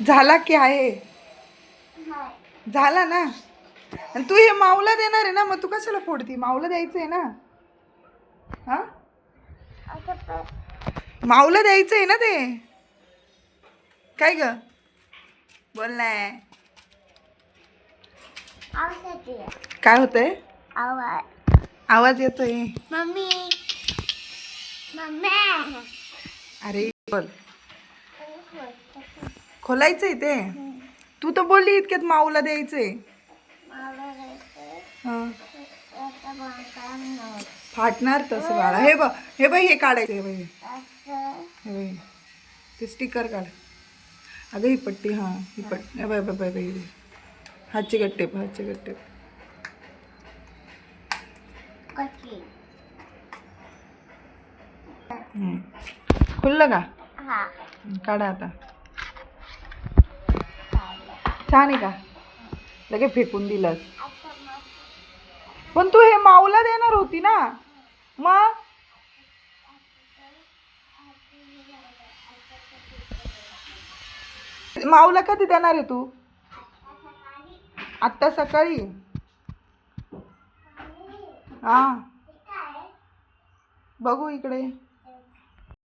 झाला की आहे झाला ना. आणि तू हे माऊला देणार आहे ना, मग तू कशाला फोडती? माऊला द्यायचं आहे ना. हा, माऊला द्यायचं आहे ना ते. काय ग बोल ना. काय होतंय? आवाज येतोय. मम्मी मम्मी अरे बोल. खोलायचंय ते. तू तर बोलली इतक्यात माऊला द्यायचंय. हा. फाटणार तसं बाळा. हे बघ, हे बघ, हे काढायचं. हे बघ, हे बघ, ते स्टिकर काढ. अगं ही पट्टी. हां ही पट्टी. हे बघ बघ बघ, हातचे गट्टे, हातचे गट्टे. खुललं का? काढा आता. छान आहे का? लगे फेकून दिलंस. पण तू हे माऊला देणार होती ना. मग माऊला कधी देणार आहे तू? आत्ता सकाळी. हा बघू इकडे.